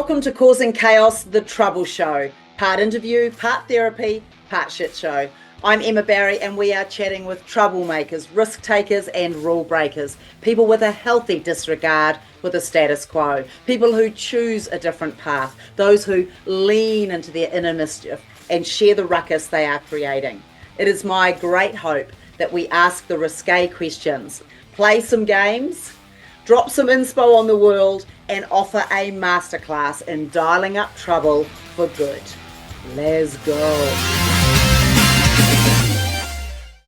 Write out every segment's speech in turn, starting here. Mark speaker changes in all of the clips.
Speaker 1: Welcome to Causing Chaos, the Trouble Show. Part interview, part therapy, part shit show. I'm Emma Barry and we are chatting with troublemakers, risk takers and rule breakers. People with a healthy disregard for the status quo. People who choose a different path. Those who lean into their inner mischief and share the ruckus they are creating. It is my great hope that we ask the risque questions, play some games, drop some inspo on the world and offer a masterclass in dialing up trouble for good. Let's go.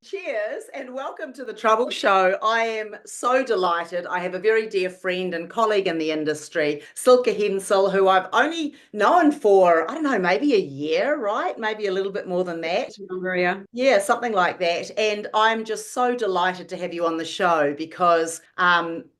Speaker 1: Cheers and welcome to the Trouble Show. I am so delighted. I have a very dear friend and colleague in the industry, Silke Hensel, who I've only known for, I don't know, maybe a year, right? Maybe a little bit more than that. Yeah, something like that. And I'm just so delighted to have you on the show because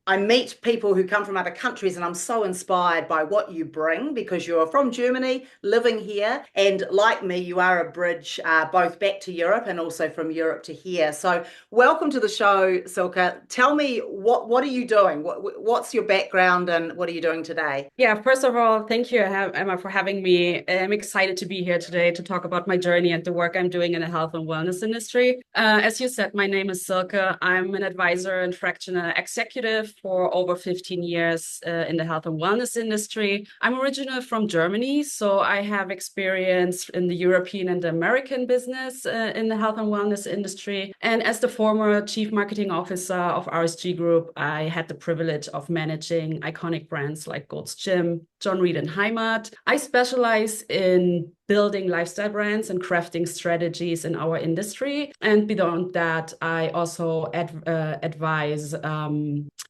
Speaker 1: I meet people who come from other countries and I'm so inspired by what you bring because you're from Germany, living here, and like me, you are a bridge both back to Europe and also from Europe to here. So welcome to the show, Silke. Tell me, what are you doing? What's your background and what are you doing today?
Speaker 2: Yeah, first of all, thank you, Emma, for having me. I'm excited to be here today to talk about my journey and the work I'm doing in the health and wellness industry. As you said, my name is Silke. I'm an advisor and fractional executive for over 15 years in the health and wellness industry. I'm originally from Germany, so I have experience in the European and the American business in the health and wellness industry. And as the former chief marketing officer of RSG Group, I had the privilege of managing iconic brands like Gold's Gym, John Reed and HEIMAT. I specialize in building lifestyle brands and crafting strategies in our industry. And beyond that, I also advise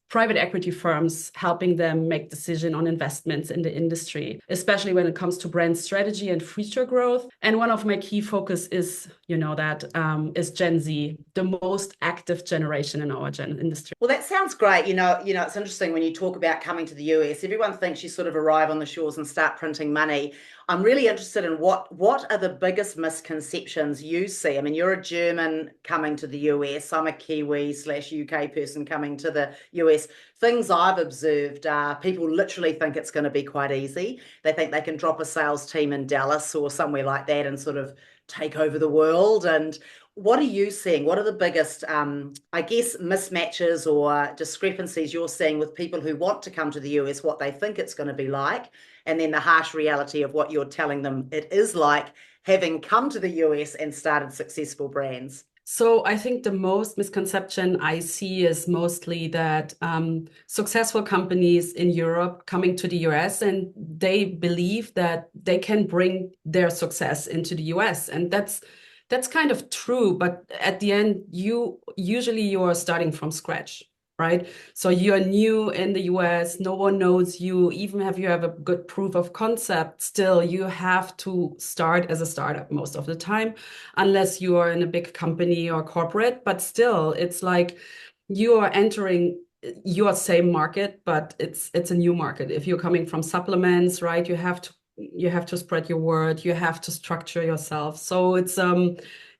Speaker 2: private equity firms, helping them make decisions on investments in the industry, especially when it comes to brand strategy and future growth. And one of my key focus is, is Gen Z, the most active generation in our industry.
Speaker 1: Well, that sounds great. It's interesting when you talk about coming to the US, everyone thinks you sort of arrive on the shores and start printing money. I'm really interested in what are the biggest misconceptions you see? I mean, you're a German coming to the US. I'm a Kiwi/UK person coming to the US. Things I've observed are people literally think it's going to be quite easy. They think they can drop a sales team in Dallas or somewhere like that and sort of take over the world. And what are you seeing? What are the biggest, mismatches or discrepancies you're seeing with people who want to come to the US, what they think it's going to be like, and then the harsh reality of what you're telling them it is like having come to the US and started successful brands?
Speaker 2: So I think the most misconception I see is mostly that successful companies in Europe coming to the US and they believe that they can bring their success into the US. And that's kind of true. But at the end, you are starting from scratch. Right? So you're new in the US, no one knows you, even if you have a good proof of concept, still you have to start as a startup most of the time, unless you are in a big company or corporate, but still it's like you are entering your same market, but it's a new market. If you're coming from supplements, right, you have to spread your word, you have to structure yourself. So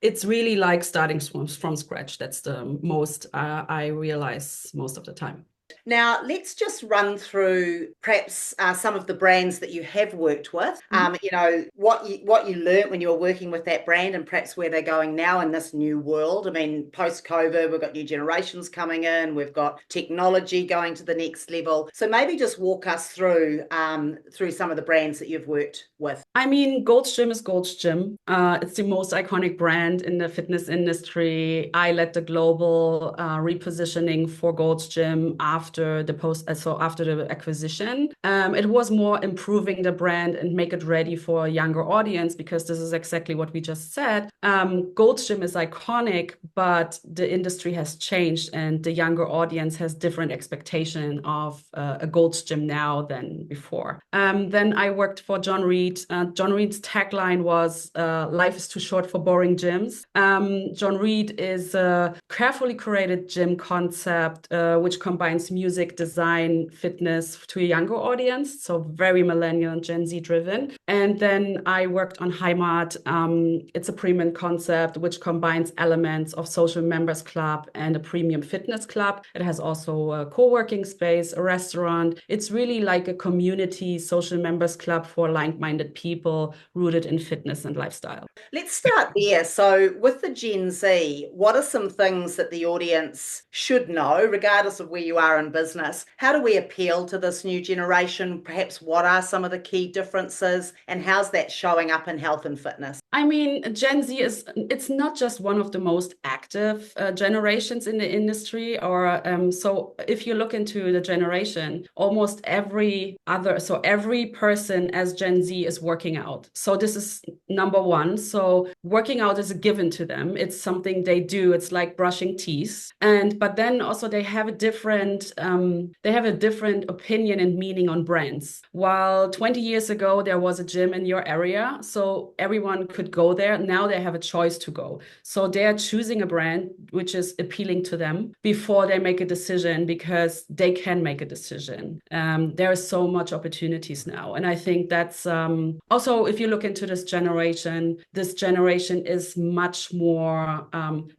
Speaker 2: it's really like starting from scratch. That's the most I realize most of the time.
Speaker 1: Now, let's just run through perhaps some of the brands that you have worked with, what you learned when you were working with that brand and perhaps where they're going now in this new world. I mean, post-COVID, we've got new generations coming in, we've got technology going to the next level. So maybe just walk us through some of the brands that you've worked with.
Speaker 2: I mean, Gold's Gym is Gold's Gym. It's the most iconic brand in the fitness industry. I led the global repositioning for Gold's Gym after the acquisition. It was more improving the brand and make it ready for a younger audience because this is exactly what we just said. Gold's Gym is iconic, but the industry has changed and the younger audience has different expectation of a Gold's Gym now than before. Then I worked for John Reed. John Reed's tagline was life is too short for boring gyms. John Reed is a carefully curated gym concept which combines music, design, fitness to a younger audience, so very millennial and Gen Z driven. And then I worked on HEIMAT. It's a premium concept which combines elements of social members club and a premium fitness club. It has also a co-working space, a restaurant. It's really like a community social members club for like-minded people rooted in fitness and lifestyle.
Speaker 1: Let's start there. So, with the Gen Z, what are some things that the audience should know, regardless of where you are in business? How do we appeal to this new generation? Perhaps what are some of the key differences, and how's that showing up in health and fitness?
Speaker 2: I mean, Gen Z it's not just one of the most active generations in the industry, or so if you look into the generation, almost every person as Gen Z is working out. So this is number one. So working out is a given to them. It's something they do. It's like brushing teeth. But then also they have a different opinion and meaning on brands. While 20 years ago there was a gym in your area, so everyone could go there. Now they have a choice to go. So they are choosing a brand which is appealing to them before they make a decision, because they can make a decision. There are so much opportunities now. And I think that's also, if you look into this generation is much more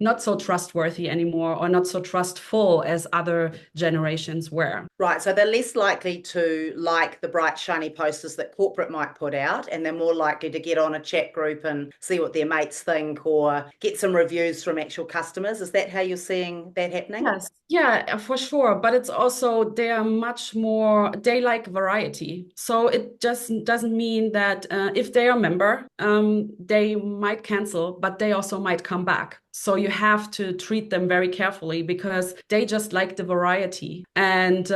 Speaker 2: not so trustworthy anymore, or not so trustful as other generations were.
Speaker 1: Right. So they're less likely to like the bright, shiny posters that corporate might put out, and they're more likely to get on a chat group and see what their mates think, or get some reviews from actual customers. Is that how you're seeing that happening?
Speaker 2: Yes, yeah, for sure. But it's also, they are much more, they like variety. So it just doesn't mean that if they are a member, they might cancel, but they also might come back. So you have to treat them very carefully, because they just like the variety. And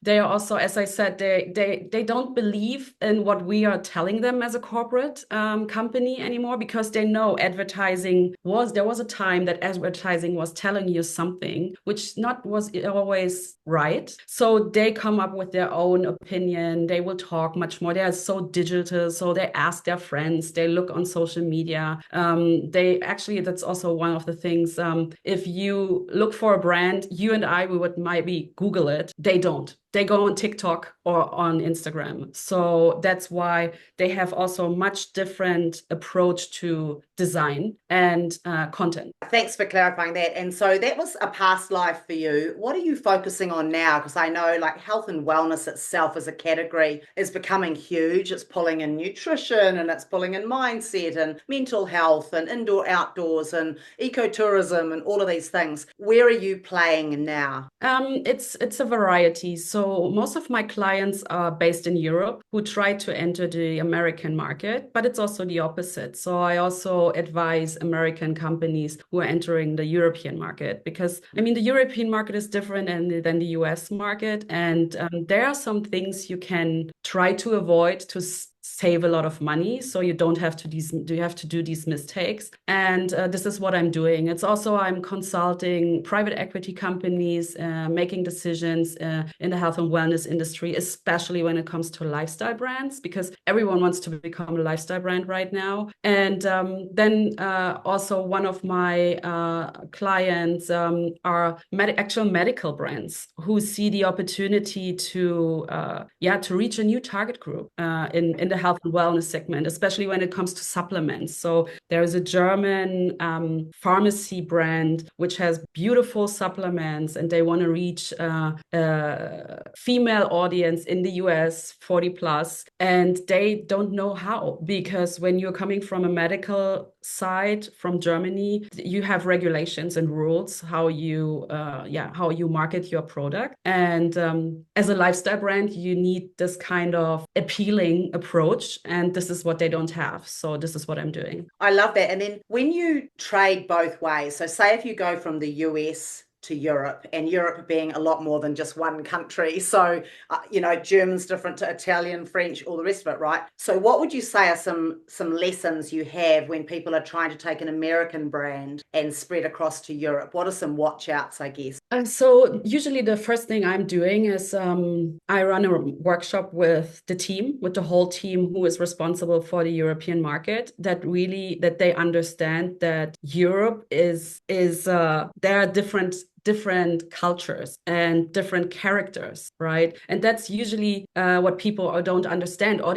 Speaker 2: they are also, as I said, they don't believe in what we are telling them as a corporate company anymore, because they know there was a time that advertising was telling you something which not was always right. So they come up with their own opinion. They will talk much more. They are so digital. So they ask their friends, they look on social media. That's also one of the things. If you look for a brand, you and I, we would maybe Google it. They don't. They go on TikTok or on Instagram. So that's why they have also a much different approach to design and content.
Speaker 1: Thanks for clarifying that. And so that was a past life for you. What are you focusing on now? Because I know like health and wellness itself as a category is becoming huge. It's pulling in nutrition, and it's pulling in mindset and mental health and indoor outdoors and ecotourism and all of these things. Where are you playing now?
Speaker 2: It's a variety. So most of my clients are based in Europe who try to enter the American market, but it's also the opposite. So I also advise American companies who are entering the European market, because I mean, the European market is different than the US market. And there are some things you can try to avoid to save a lot of money, so you don't have to do these mistakes. And this is what I'm doing. It's also, I'm consulting private equity companies, making decisions in the health and wellness industry, especially when it comes to lifestyle brands, because everyone wants to become a lifestyle brand right now. And then also one of my clients are actual medical brands who see the opportunity to reach a new target group in the health and wellness segment, especially when it comes to supplements. So there is a German pharmacy brand which has beautiful supplements, and they want to reach a female audience in the US, 40 plus, and they don't know how, because when you're coming from a medical side from Germany, you have regulations and rules how you market your product. And as a lifestyle brand, you need this kind of appealing approach, and this is what they don't have. So this is what I'm doing.
Speaker 1: I love that. And then when you trade both ways, so say if you go from the US to Europe, and Europe being a lot more than just one country. So, German's different to Italian, French, all the rest of it, right? So what would you say are some lessons you have when people are trying to take an American brand and spread across to Europe? What are some watch outs, I guess?
Speaker 2: So usually the first thing I'm doing is I run a workshop with the whole team who is responsible for the European market, that they understand that Europe there are different cultures and different characters, right? And that's usually what people don't understand, or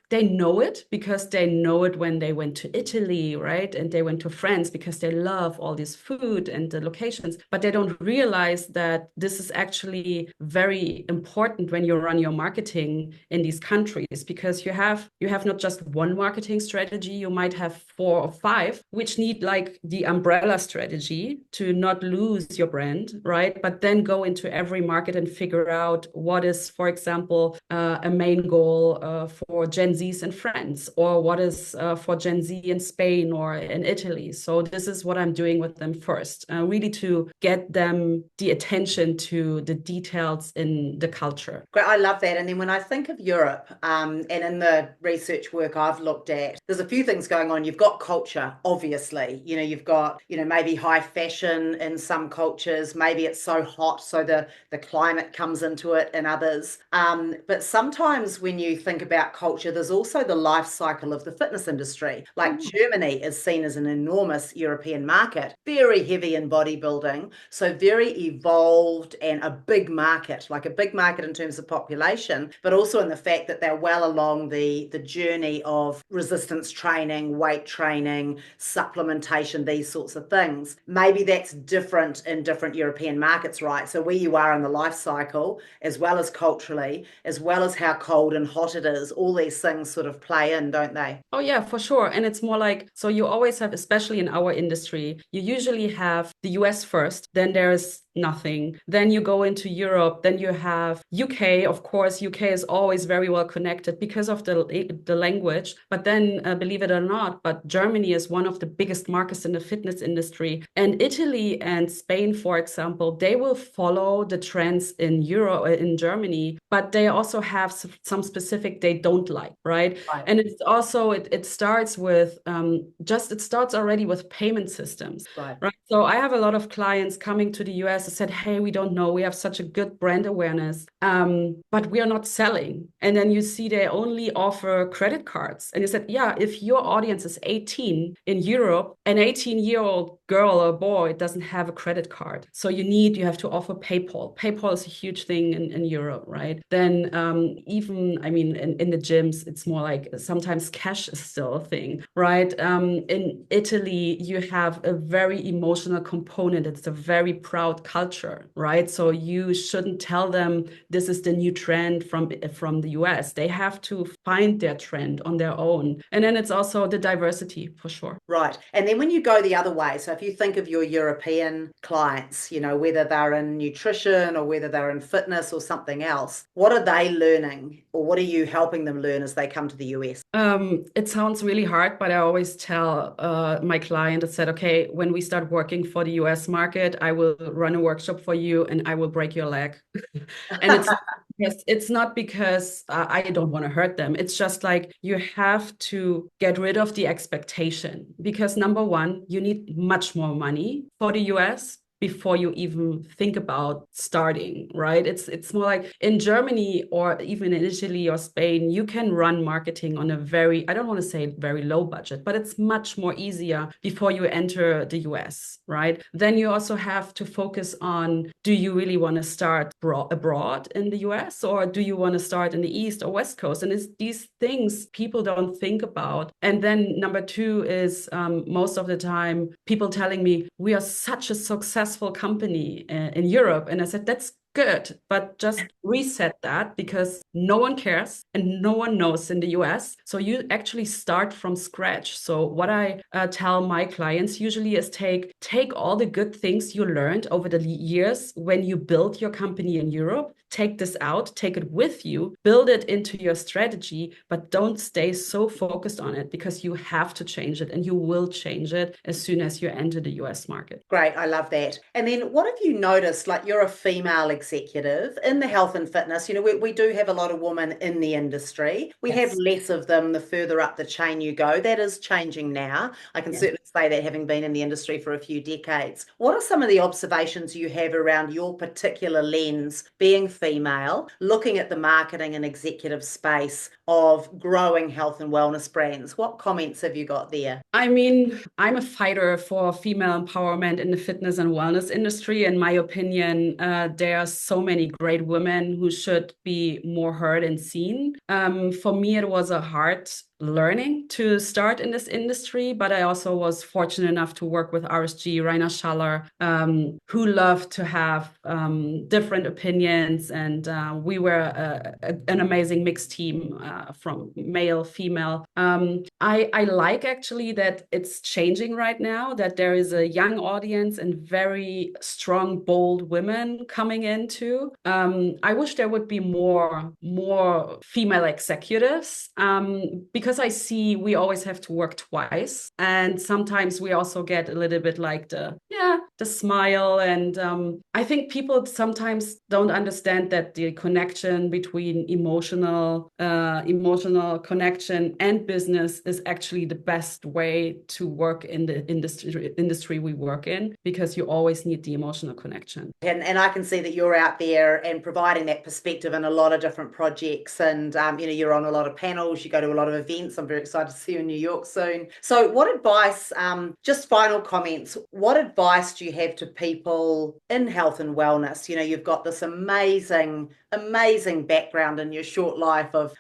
Speaker 2: they know it because they know it when they went to Italy, right? And they went to France because they love all this food and the locations, but they don't realize that this is actually very important when you run your marketing in these countries, because you have not just one marketing strategy, you might have 4 or 5, which need like the umbrella strategy to not lose your brand, right? But then go into every market and figure out what is, for example, a main goal for Gen Zs in France, or what is for Gen Z in Spain or in Italy. So this is what I'm doing with them first, really to get them the attention to the details in the culture.
Speaker 1: Great, I love that. And then when I think of Europe, and in the research work I've looked at, there's a few things going on. You've got culture, obviously. You've got, maybe high fashion in some cultures. Maybe it's so hot, so the climate comes into it in others. But sometimes when you think about culture, there's also the life cycle of the fitness industry. Like Germany is seen as an enormous European market, very heavy in bodybuilding, so very evolved and a big market, like a big market in terms of population, but also in the fact that they're well along the journey of resistance training, weight training, supplementation, these sorts of things. Maybe that's different in different European markets, right? So where you are in the life cycle, as well as culturally, as well as how cold and hot it is, all these things sort of play in, don't they?
Speaker 2: Oh yeah, for sure. And it's more like, so you always have, especially in our industry, you usually have the US first, then there's nothing. Then you go into Europe, then you have UK. Of course, UK is always very well connected because of the language. But then, believe it or not, but Germany is one of the biggest markets in the fitness industry. And Italy and Spain, for example, they will follow the trends in Europe, in Germany, but they also have some specific they don't like, right?
Speaker 1: Right.
Speaker 2: And it's also, it starts with it starts already with payment systems.
Speaker 1: Right.
Speaker 2: Right. So I have a lot of clients coming to the US and said, hey, we don't know. We have such a good brand awareness, but we are not selling. And then you see they only offer credit cards. And you said, yeah, if your audience is 18 in Europe, an 18-year-old girl or boy doesn't have a credit card. So you have to offer PayPal. PayPal is a huge thing in Europe, right? Then even, I mean, in the gyms, it's more like sometimes cash is still a thing, right? In Italy, you have a very emotional component. It's a very proud culture, right? So you shouldn't tell them this is the new trend from the US. They have to find their trend on their own. And then it's also the diversity for sure.
Speaker 1: Right. And then when you go the other way, so if you think of your European clients, whether they're in nutrition or whether they're in fitness or something else, what are they learning, or what are you helping them learn as they come to the US?
Speaker 2: It sounds really hard, but I always tell my client, I said, okay, when we start working for the US market, I will run a workshop for you and I will break your leg. And it's not because I don't want to hurt them. It's just like you have to get rid of the expectation, because number one, you need much more money for the US before you even think about starting, right? It's more like in Germany or even in Italy or Spain, you can run marketing on a very, I don't want to say very low budget, but it's much more easier before you enter the US, right? Then you also have to focus on, do you really want to start abroad in the US, or do you want to start in the East or West Coast? And it's these things people don't think about. And then number two is most of the time people telling me, we are such a successful company in Europe. And I said, that's good, but just reset that, because no one cares and no one knows in the US. So you actually start from scratch. So what I tell my clients usually is take all the good things you learned over the years when you built your company in Europe, take this out, take it with you, build it into your strategy, but don't stay so focused on it, because you have to change it, and you will change it as soon as you enter the US market.
Speaker 1: Great, I love that. And then what have you noticed, like you're a female executive in the health and fitness, we do have a lot of women in the industry. We have
Speaker 2: Yes.
Speaker 1: less of them the further up the chain you go. That is changing now. I can certainly say that, having been in the industry for a few decades. What are some of the observations you have around your particular lens, being female, looking at the marketing and executive space of growing health and wellness brands? What comments have you got there?
Speaker 2: I mean, I'm a fighter for female empowerment in the fitness and wellness industry. In my opinion, there are so many great women who should be more heard and seen. For me, it was a hard learning to start in this industry, but I also was fortunate enough to work with RSG, Rainer Schaller, who loved to have different opinions. And we were an amazing mixed team from male, female. I like actually that it's changing right now, that there is a young audience and very strong, bold women coming into. I wish there would be more female executives, because I see we always have to work twice. And sometimes we also get a little bit like the smile. And I think people sometimes don't understand that the connection between emotional connection and business is actually the best way to work in the industry we work in, because you always need the emotional connection.
Speaker 1: And I can see that you're out there and providing that perspective in a lot of different projects, and you're on a lot of panels, you go to a lot of events. I'm very excited to see you in New York soon. So what advice, just final comments, what advice do you have to people in health and wellness? You've got this amazing background in your short life of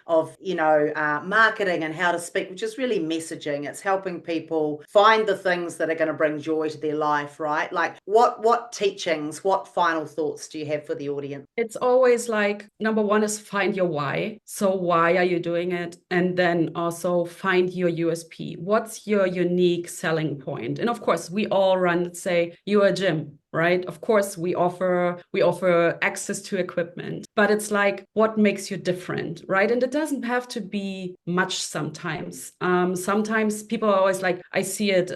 Speaker 1: marketing and how to speak, which is really messaging. It's helping people find the things that are going to bring joy to their life, right? Like what teachings, what final thoughts do you have for the audience?
Speaker 2: It's always like, number one is find your why. So why are you doing it? And then also find your USP. What's your unique selling point? And of course, we all run, let's say you're a gym, right? Of course, we offer access to equipment, but it's like, what makes you different, right? And it doesn't have to be much sometimes. Sometimes people are always like, I see it,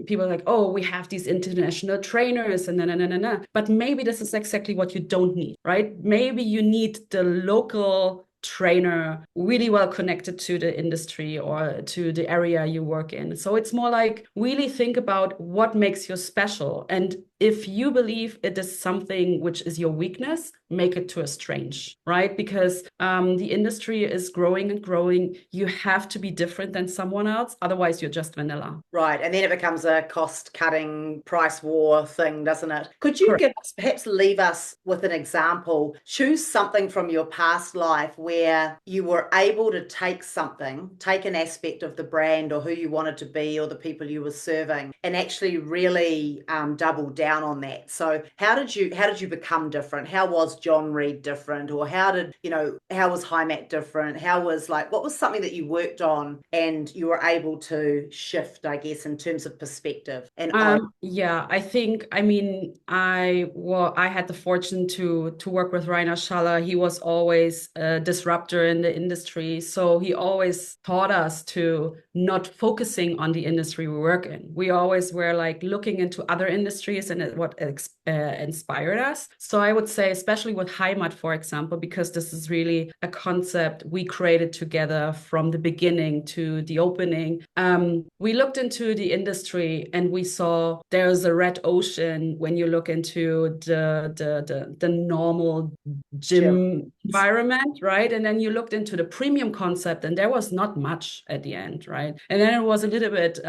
Speaker 2: people are like, oh, we have these international trainers and but maybe this is exactly what you don't need, right? Maybe you need the local trainer really well connected to the industry or to the area you work in. So it's more like really think about what makes you special. And if you believe it is something which is your weakness, make it to a strength, right? Because the industry is growing and growing. You have to be different than someone else. Otherwise, you're just vanilla.
Speaker 1: Right. And then it becomes a cost-cutting price war thing, doesn't it? Could you perhaps leave us with an example? Choose something from your past life where you were able to take an aspect of the brand or who you wanted to be or the people you were serving, and actually really double down on that. So how did you become different? How was John Reed different? Or how was HEIMAT different? What was something that you worked on and you were able to shift, I guess, in terms of perspective? And
Speaker 2: I think, I had the fortune to work with Rainer Schaller. He was always a disruptor in the industry. So he always taught us to not focusing on the industry we work in. We always were like looking into other industries and what inspired us. So I would say, especially with HEIMAT, for example, because this is really a concept we created together from the beginning to the opening. We looked into the industry and we saw there's a red ocean when you look into the normal gym environment, right? And then you looked into the premium concept and there was not much at the end, right? And then it was a little bit,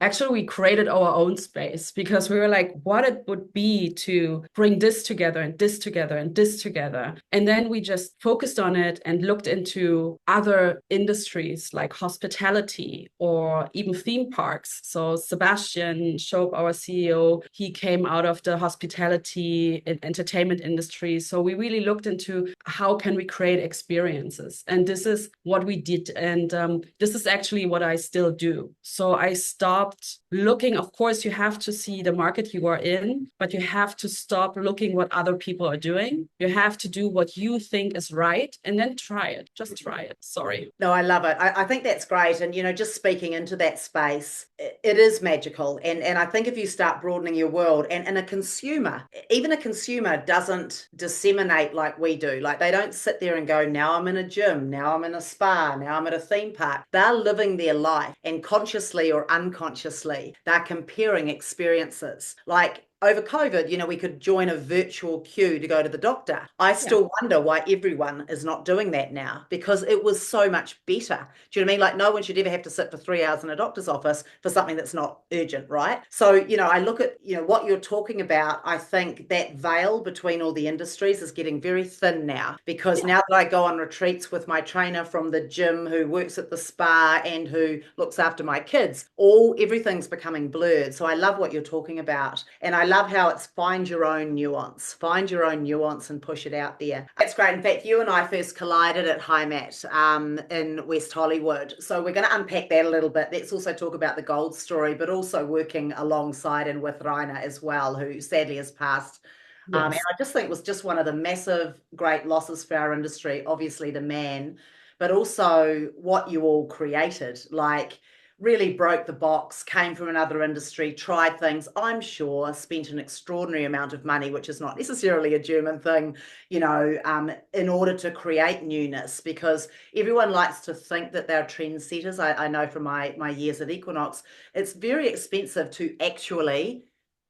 Speaker 2: actually we created our own space because we were like, what it would be to bring this together and this together and this together. And then we just focused on it and looked into other industries like hospitality or even theme parks. So Sebastian Schoop, our CEO, he came out of the hospitality and entertainment industry. So we really looked into how how can we create experiences? And this is what we did. And this is actually what I still do. So I stopped looking. Of course, you have to see the market you are in, but you have to stop looking what other people are doing. You have to do what you think is right and then try it. Just try it. Sorry.
Speaker 1: No, I love it. I think that's great. And, just speaking into that space, it is magical. And I think if you start broadening your world and even a consumer doesn't disseminate like we do. Like they don't sit there and go, now I'm in a gym, now I'm in a spa, now I'm at a theme park. They're living their life and consciously or unconsciously, they're comparing experiences. Like over COVID, we could join a virtual queue to go to the doctor. I still wonder why everyone is not doing that now, because it was so much better. Do you know what I mean? Like no one should ever have to sit for 3 hours in a doctor's office for something that's not urgent, right? So, I look at, what you're talking about. I think that veil between all the industries is getting very thin now, because now that I go on retreats with my trainer from the gym who works at the spa and who looks after my kids, everything's becoming blurred. So I love what you're talking about. And I love how it's find your own nuance and push it out there. That's great. In fact, you and I first collided at HEIMAT in West Hollywood. So we're going to unpack that a little bit. Let's also talk about the gold story, but also working alongside and with Rainer as well, who sadly has passed.
Speaker 2: Yes.
Speaker 1: And I just think it was just one of the massive, great losses for our industry, obviously the man, but also what you all created. Like, really broke the box, came from another industry, tried things, I'm sure, spent an extraordinary amount of money, which is not necessarily a German thing, in order to create newness, because everyone likes to think that they're trendsetters. I know from my years at Equinox, it's very expensive to actually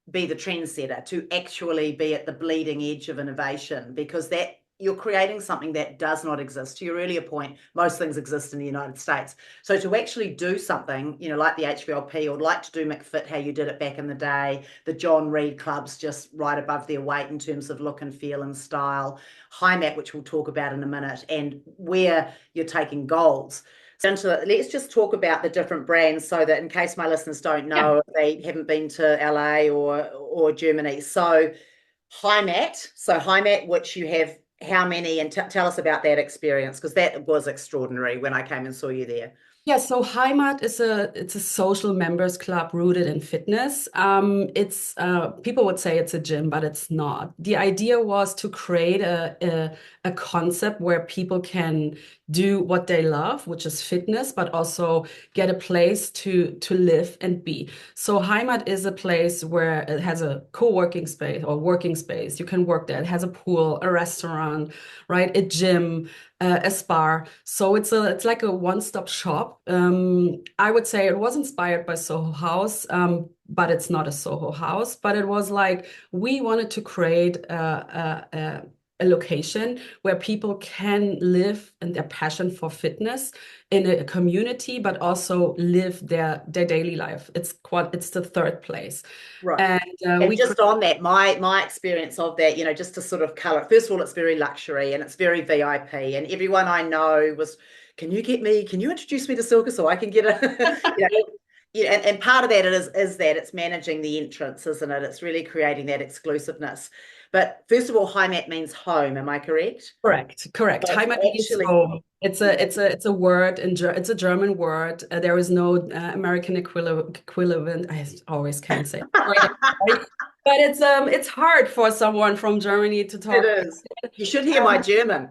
Speaker 1: be the trendsetter, to actually be at the bleeding edge of innovation, because that you're creating something that does not exist. To your earlier point, most things exist in the United States. So to actually do something, like the HVLP, or like to do McFit, how you did it back in the day, the John Reed clubs just right above their weight in terms of look and feel and style, HEIMAT, which we'll talk about in a minute, and where you're taking goals. So let's just talk about the different brands, so that in case my listeners don't know, if they haven't been to LA or Germany. So HEIMAT, which you have how many, and tell us about that experience, because that was extraordinary when I came and saw you there.
Speaker 2: Yeah, so HEIMAT it's a social members club rooted in fitness. It's people would say it's a gym, but it's not. The idea was to create a concept where people can do what they love, which is fitness, but also get a place to live and be. So HEIMAT is a place where it has a co-working space or working space. You can work there. It has a pool, a restaurant, right? A gym, a spa. So it's like a one-stop shop. I would say it was inspired by Soho House, but it's not a Soho House. But it was like we wanted to create a location where people can live and their passion for fitness in a community, but also live their daily life. It's the third place.
Speaker 1: Right.
Speaker 2: And
Speaker 1: just on that, my experience of that, just to sort of color, first of all, it's very luxury and it's very VIP. And everyone I know was, can you introduce me to Silke so I can get and part of that is that it's managing the entrance, isn't it? It's really creating that exclusiveness. But first of all, HEIMAT means home. Am I correct?
Speaker 2: Correct.
Speaker 1: So
Speaker 2: HEIMAT means home. It's a word it's a German word. There is no American equivalent. I always can't say. But it's hard for someone from Germany to talk.
Speaker 1: It is. You should hear my German.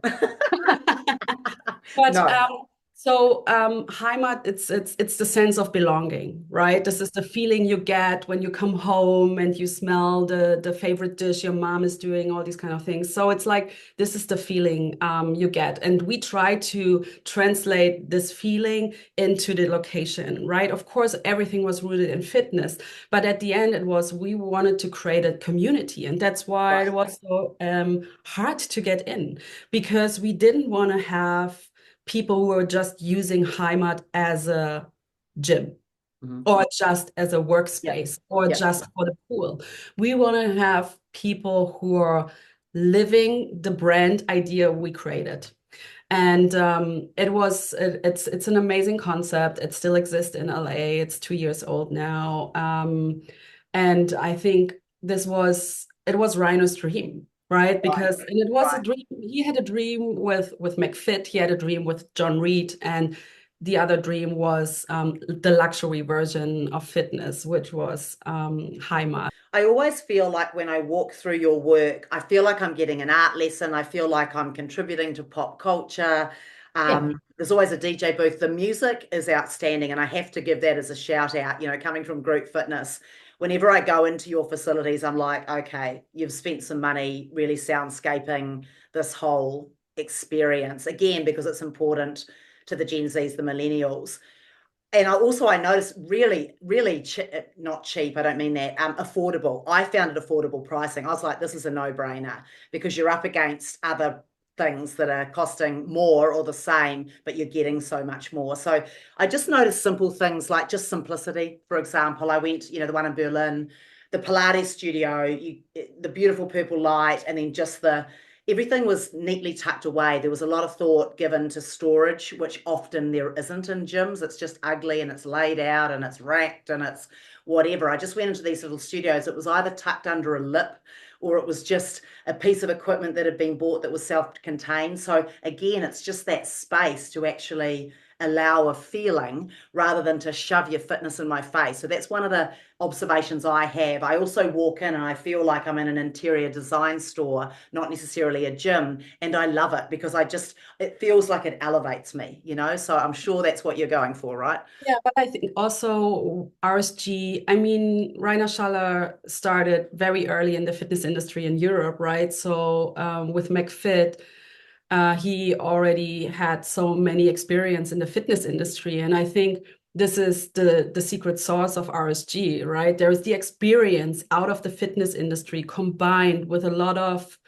Speaker 2: But
Speaker 1: no.
Speaker 2: HEIMAT, it's the sense of belonging, right? This is the feeling you get when you come home and you smell the favorite dish your mom is doing, all these kind of things. So it's like this is the feeling you get, and we try to translate this feeling into the location, right? Of course, everything was rooted in fitness, but at the end, we wanted to create a community, and that's why it was so hard to get in, because we didn't want to have people who are just using HEIMAT as a gym or just as a workspace or just for the pool. We want to have people who are living the brand idea we created. And it's an amazing concept. It still exists in LA. It's 2 years old now. And I think it was Rhino's dream. right?
Speaker 1: Right,
Speaker 2: Because and it was a
Speaker 1: right.
Speaker 2: dream. He had a dream with McFit. He had a dream with John Reed, and the other dream was the luxury version of fitness, which was HEIMAT.
Speaker 1: I always feel like when I walk through your work, I feel like I'm getting an art lesson. I feel like I'm contributing to pop culture.
Speaker 2: Yeah.
Speaker 1: There's always a DJ booth. The music is outstanding, and I have to give that as a shout out. Coming from group fitness, whenever I go into your facilities, I'm like, okay, you've spent some money really soundscaping this whole experience again because it's important to the Gen Zs, the millennials. And I noticed really, really not cheap. I don't mean that. Affordable. I found it affordable pricing. I was like, this is a no-brainer because you're up against other things that are costing more or the same, but you're getting so much more. So I just noticed simple things like just simplicity. For example, I went, the one in Berlin, the Pilates studio, the beautiful purple light, and then just everything was neatly tucked away. There was a lot of thought given to storage, which often there isn't in gyms. It's just ugly and it's laid out and it's racked and it's whatever. I just went into these little studios. It was either tucked under a lip or it was just a piece of equipment that had been bought that was self-contained. So again, it's just that space to actually allow a feeling rather than to shove your fitness in my face. So that's one of the observations I have. I also walk in and I feel like I'm in an interior design store, not necessarily a gym, and I love it because it feels like it elevates me, so I'm sure that's what you're going for, right?
Speaker 2: Yeah, but I think also RSG, I mean, Rainer Schaller started very early in the fitness industry in Europe, right? So with McFit, he already had so many experience in the fitness industry. And I think this is the secret sauce of RSG, right? There is the experience out of the fitness industry combined with a lot of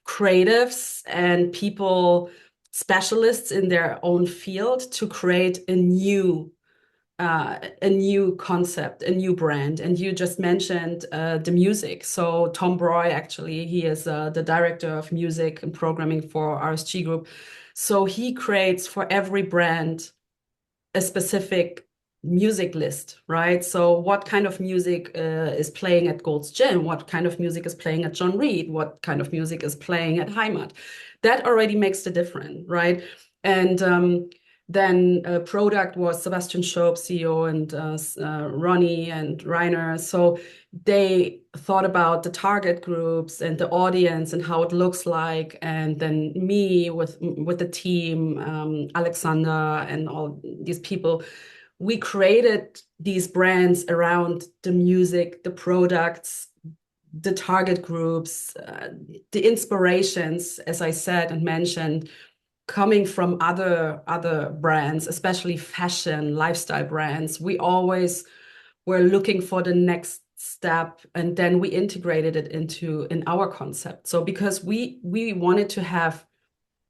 Speaker 2: creatives and people, specialists in their own field to create a new concept, a new brand. And you just mentioned the music. So Tom Broy, actually, he is the director of music and programming for RSG Group. So he creates for every brand a specific music list, right? So what kind of music is playing at Gold's Gym? What kind of music is playing at John Reed? What kind of music is playing at HEIMAT? That already makes the difference, right? And then product was Sebastian Schoop, CEO, and Ronnie and Rainer. So they thought about the target groups and the audience and how it looks like. And then me with the team, Alexander and all these people, we created these brands around the music, the products, the target groups, the inspirations, as I said and mentioned, coming from other brands, especially fashion, lifestyle brands. We always were looking for the next step, and then we integrated it in our concept. So because we wanted to have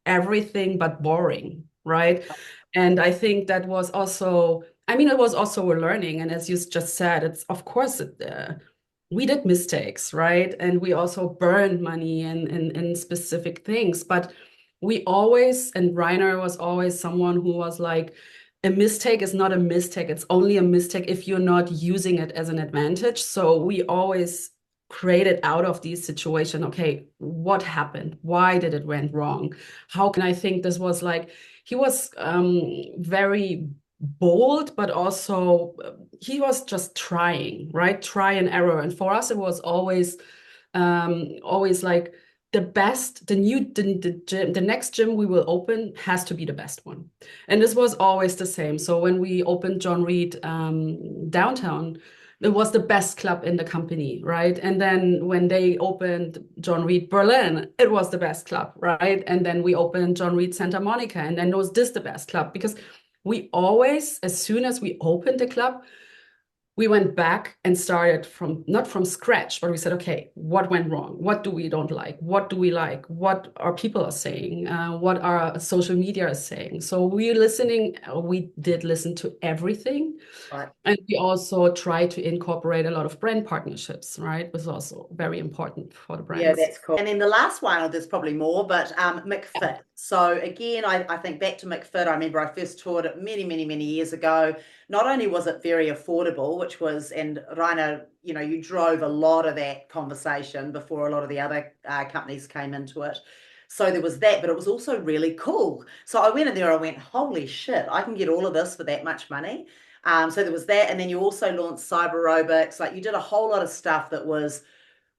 Speaker 2: everything but boring, right? And I think that was also, I mean, it was also a learning. And as you just said, it's of course we did mistakes, right? And we also burned money in specific things. But we always, and Reiner was always someone who was like, a mistake is not a mistake. It's only a mistake if you're not using it as an advantage. So we always created out of these situations, okay, what happened? Why did it went wrong? How can I think this was like, he was very bold, but also he was just trying, right? Try and error. And for us, it was always like the best, the next gym we will open has to be the best one. And this was always the same. So when we opened John Reed downtown, it was the best club in the company, right? And then when they opened John Reed Berlin, it was the best club, right? And then we opened John Reed Santa Monica, and then was this the best club? Because we always, as soon as we opened the club, we went back and started from not from scratch, but we said, okay, what went wrong? What do we don't like? What do we like? What our people are saying? What our social media is saying? So we did listen to everything.
Speaker 1: Right.
Speaker 2: And we also try to incorporate a lot of brand partnerships, right? It was also very important for the
Speaker 1: Yeah,
Speaker 2: brands.
Speaker 1: that's cool. And then the last one, there's probably more, but McFit. So again, I think back to McFit, I remember I first toured it many, many, many years ago. Not only was it very affordable, which was, and Rainer, you drove a lot of that conversation before a lot of the other companies came into it. So there was that, but it was also really cool. So I went in there, I went, holy shit, I can get all of this for that much money. So there was that. And then you also launched cyber aerobics. Like you did a whole lot of stuff that was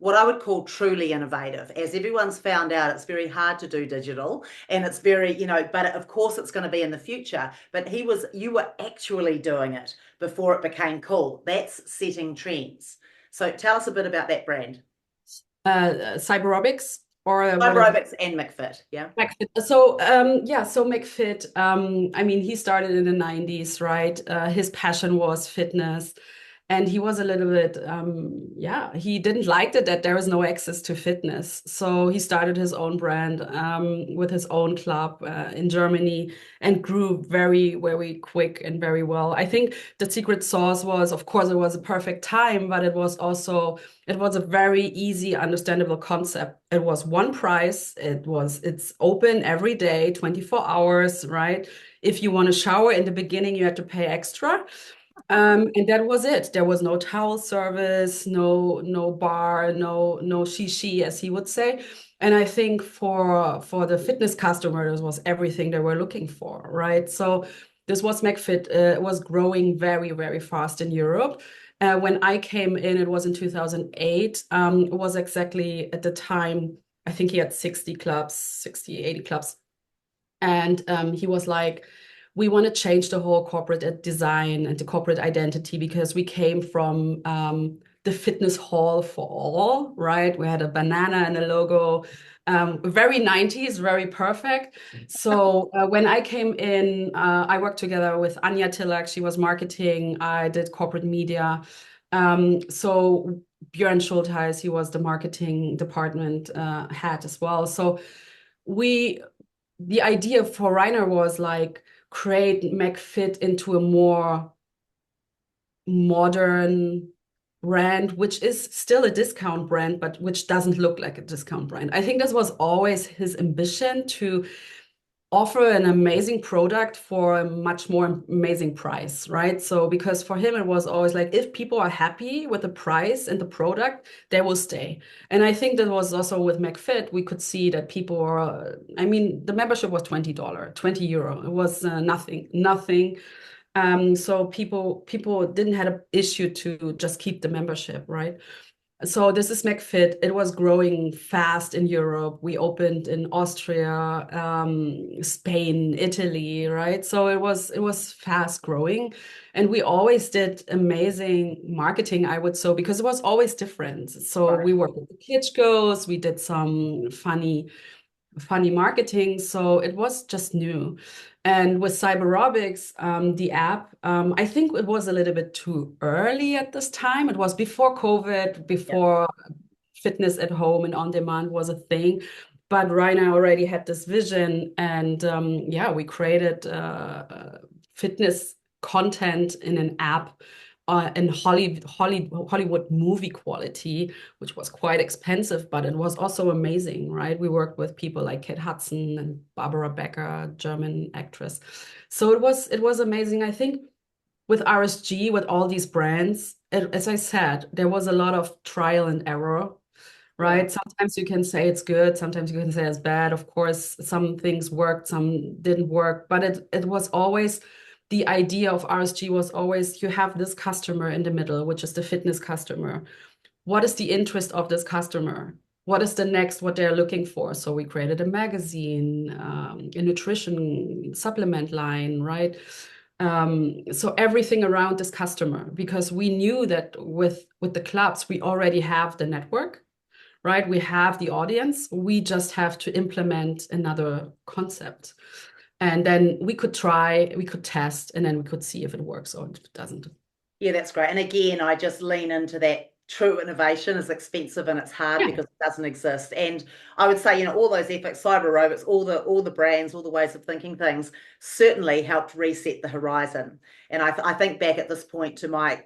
Speaker 1: what I would call truly innovative. As everyone's found out, it's very hard to do digital and it's very, but of course it's going to be in the future. But you were actually doing it before it became cool. That's setting trends. So tell us a bit about that brand.
Speaker 2: Cyberobics or what?
Speaker 1: Aerobics and McFit, yeah.
Speaker 2: McFit. So McFit, I mean, he started in the 90s, right? His passion was fitness. And he was a little bit, he didn't like it that there is no access to fitness. So he started his own brand with his own club in Germany and grew very, very quick and very well. I think the secret sauce was, of course, it was a perfect time, but it was a very easy, understandable concept. It was one price. It's open every day, 24 hours, right? If you want to shower in the beginning, you had to pay extra. And that was it. There was no towel service, no bar, no shishi, as he would say. And I think for the fitness customer, this was everything they were looking for, right? So this was McFit. Was growing very, very fast in Europe. When I came in, it was in 2008. It was exactly at the time, I think he had 60 clubs, 60, 80 clubs. And he was like, we want to change the whole corporate design and the corporate identity because we came from the fitness hall for all, right? We had a banana and a logo, very 90s, very perfect. So when I came in, I worked together with Anja Tillak. She was marketing. I did corporate media. So Björn Schultheis, he was the marketing department head as well. So the idea for Rainer was like create McFit into a more modern brand, which is still a discount brand, but which doesn't look like a discount brand. I think this was always his ambition to offer an amazing product for a much more amazing price, right? So because for him it was always like if people are happy with the price and the product, they will stay. And I think that was also with McFit, we could see that people were, I mean, the membership was $20, 20 euro. It was nothing. So people didn't have an issue to just keep the membership, right? So this is McFit. It was growing fast in Europe. We opened in Austria, Spain, Italy, right? So it was fast growing, and we always did amazing marketing, I would say, because it was always different. So
Speaker 1: Right.
Speaker 2: we worked with the kids goes, we did some funny marketing. So it was just new. And with Cyberobics, the app, I think it was a little bit too early at this time. It was before COVID,
Speaker 1: Yeah.
Speaker 2: before fitness at home and on demand was a thing. But Rainer already had this vision, and we created fitness content in an app in Hollywood movie quality, which was quite expensive, but it was also amazing, right? We worked with people like Kate Hudson and Barbara Becker, German actress. So it was amazing. I think with RSG, with all these brands, as I said, there was a lot of trial and error,
Speaker 1: Yeah.
Speaker 2: right? Sometimes you can say it's good, sometimes you can say it's bad. Of course, some things worked, some didn't work, but it was always the idea of RSG was always you have this customer in the middle, which is the fitness customer. What is the interest of this customer? What is the next, what they're looking for? So we created a magazine, a nutrition supplement line, right? So everything around this customer, because we knew that with the clubs, we already have the network, right? We have the audience. We just have to implement another concept. And then we could try, we could test, and then we could see if it works or if it doesn't.
Speaker 1: Yeah, that's great. And again, I just lean into that true innovation is expensive and it's hard
Speaker 2: Yeah.
Speaker 1: because it doesn't exist. And I would say, all those efforts, cyber robots, all the brands, all the ways of thinking things certainly helped reset the horizon. And I think back at this point to my,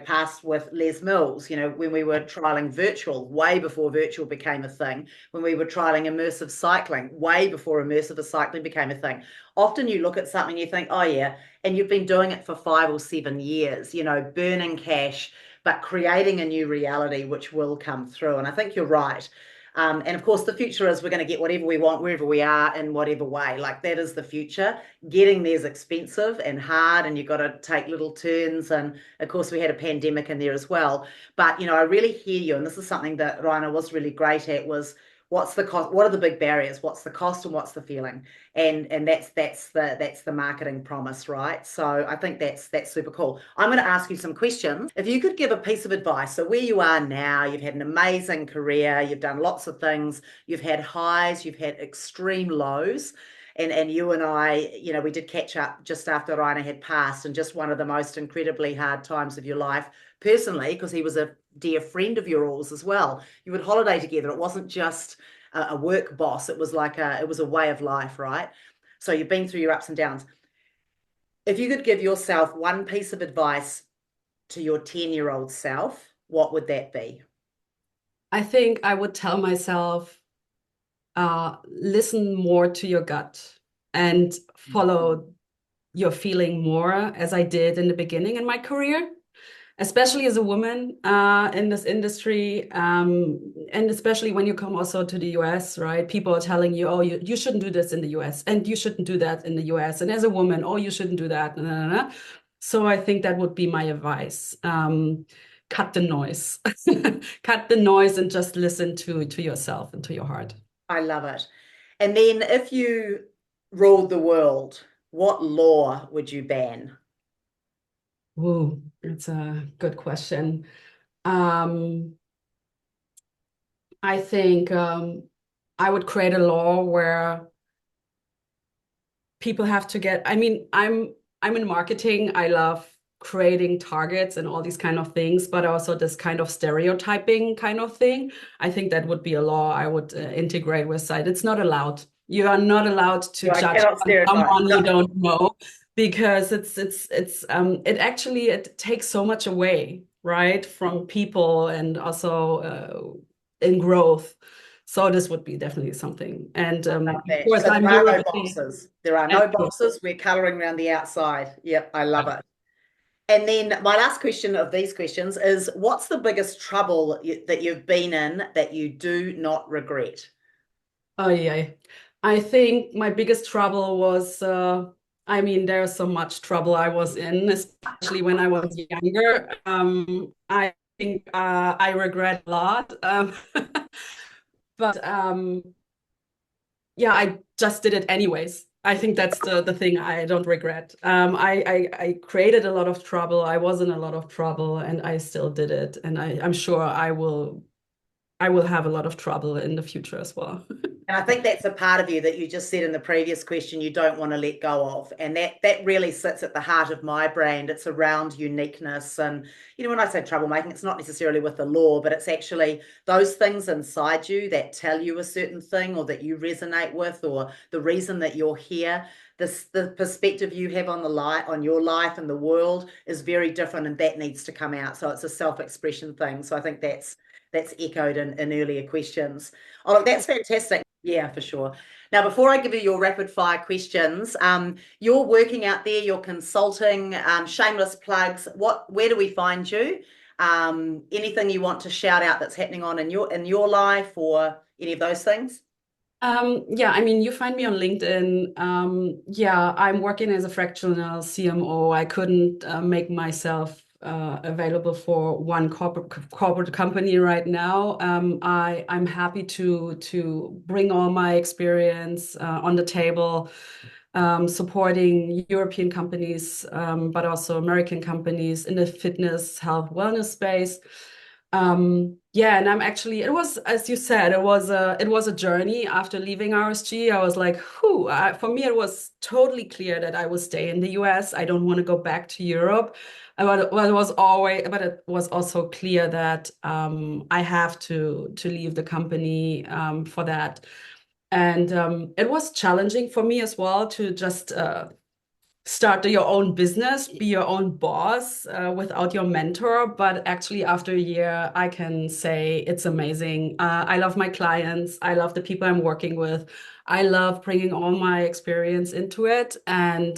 Speaker 1: past with Les Mills, when we were trialing virtual, way before virtual became a thing, when we were trialing immersive cycling, way before immersive cycling became a thing. Often you look at something, you think, oh yeah, and you've been doing it for 5 or 7 years, burning cash, but creating a new reality which will come through. And I think you're right. And of course, the future is we're going to get whatever we want, wherever we are, in whatever way. Like that is the future. Getting there's expensive and hard, and you've got to take little turns. And of course, we had a pandemic in there as well. But I really hear you, and this is something that Raina was really great at. Was what's the cost? What are the big barriers? What's the cost, and what's the feeling? And that's the marketing promise, right? So I think that's super cool. I'm going to ask you some questions. If you could give a piece of advice, so where you are now, you've had an amazing career, you've done lots of things, you've had highs, you've had extreme lows. And you and I, we did catch up just after Raina had passed, and just one of the most incredibly hard times of your life personally, because he was a dear friend of yours as well. You would holiday together. It wasn't just a work boss. It was it was a way of life, right? So you've been through your ups and downs. If you could give yourself one piece of advice to your 10-year-old self, what would that be?
Speaker 2: I think I would tell myself, listen more to your gut and follow your feeling more, as I did in the beginning in my career, especially as a woman in this industry, and especially when you come also to the US, right? People are telling you, oh, you shouldn't do this in the US, and you shouldn't do that in the US. And as a woman, oh, you shouldn't do that. Nah, nah, nah. So I think that would be my advice. Cut the noise. Cut the noise and just listen to yourself and to your heart.
Speaker 1: I love it. And then if you ruled the world, what law would you ban?
Speaker 2: Ooh, that's a good question. Um, I think I would create a law where people have to get, I mean, I'm in marketing. I love creating targets and all these kind of things, but also this kind of stereotyping kind of thing. I think that would be a law I would integrate with site. It's not allowed. You are not allowed to
Speaker 1: I
Speaker 2: judge
Speaker 1: cannot stereotype.
Speaker 2: someone you
Speaker 1: No.
Speaker 2: don't know, because it actually it takes so much away, right, from people and also in growth. So this would be definitely something. And
Speaker 1: Love
Speaker 2: of
Speaker 1: that.
Speaker 2: course,
Speaker 1: So
Speaker 2: I'm
Speaker 1: there are no
Speaker 2: European.
Speaker 1: boxes. There are no boxes. We're colouring around the outside. Yep, I love it. And then my last question of these questions is, what's the biggest trouble that you've been in that you do not regret?
Speaker 2: Oh yeah. I think my biggest trouble was I mean, there's so much trouble I was in, especially when I was younger. I think I regret a lot. But yeah, I just did it anyways. I think that's the thing I don't regret. I created a lot of trouble. I was in a lot of trouble, and I still did it. And I'm sure I will have a lot of trouble in the future as well.
Speaker 1: And I think that's a part of you that you just said in the previous question you don't want to let go of. And that really sits at the heart of my brand. It's around uniqueness. And, when I say troublemaking, it's not necessarily with the law, but it's actually those things inside you that tell you a certain thing or that you resonate with, or the reason that you're here. The perspective you have on on your life and the world is very different, and that needs to come out. So it's a self-expression thing. So I think that's echoed in earlier questions. Oh, look, that's fantastic. Yeah, for sure. Now, before I give you your rapid fire questions, you're working out there, you're consulting, shameless plugs. Where do we find you? Anything you want to shout out that's happening on in your life, or any of those things?
Speaker 2: Yeah, I mean, you find me on LinkedIn. Yeah, I'm working as a fractional CMO. I couldn't make myself available for one corporate company right now. I'm happy to bring all my experience on the table, supporting European companies, but also American companies in the fitness, health, wellness space. Yeah, and I'm actually, it was, as you said, it was a journey after leaving RSG. I was like, whew, for me, it was totally clear that I will stay in the US. I don't want to go back to Europe. But it was also clear that I have to leave the company for that. And it was challenging for me as well to just start your own business, be your own boss without your mentor. But actually, after a year, I can say it's amazing. I love my clients. I love the people I'm working with. I love bringing all my experience into it. And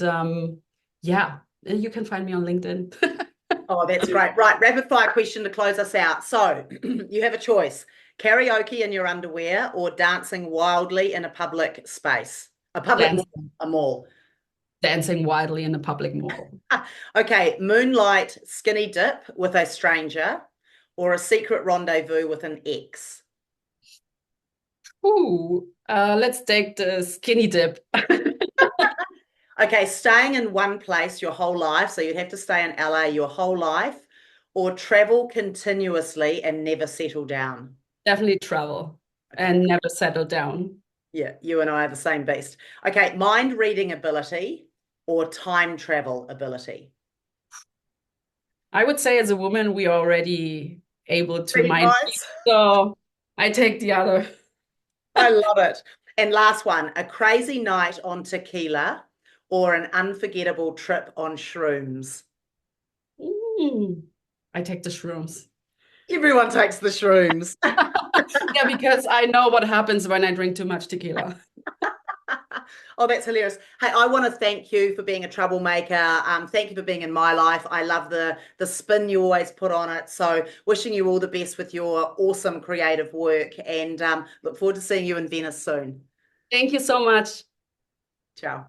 Speaker 2: yeah, you can find me on LinkedIn.
Speaker 1: Oh, that's great. Right, rapid fire question to close us out. So you have a choice: karaoke in your underwear or dancing wildly in a public space, a public
Speaker 2: Dance,
Speaker 1: mall, a mall.
Speaker 2: dancing wildly in a public mall.
Speaker 1: Okay, moonlight skinny dip with a stranger or a secret rendezvous with an ex.
Speaker 2: Ooh, let's take the skinny dip.
Speaker 1: Okay, staying in one place your whole life, so you'd have to stay in LA your whole life, or travel continuously and never settle down.
Speaker 2: Definitely travel
Speaker 1: Okay,
Speaker 2: and never settle down.
Speaker 1: yeah, you and I are the same beast. Okay, mind reading ability or time travel ability.
Speaker 2: I would say as a woman, we are already able to
Speaker 1: Pretty
Speaker 2: mind read,
Speaker 1: nice.
Speaker 2: so I take the other.
Speaker 1: I love it. And last one, a crazy night on tequila or an unforgettable trip on shrooms.
Speaker 2: Mm, I take the shrooms.
Speaker 1: Everyone takes the shrooms.
Speaker 2: Yeah, because I know what happens when I drink too much tequila.
Speaker 1: Oh, that's hilarious. Hey, I want to thank you for being a troublemaker. Thank you for being in my life. I love the spin you always put on it. So wishing you all the best with your awesome creative work and look forward to seeing you in Venice soon.
Speaker 2: Thank you so much.
Speaker 1: Ciao.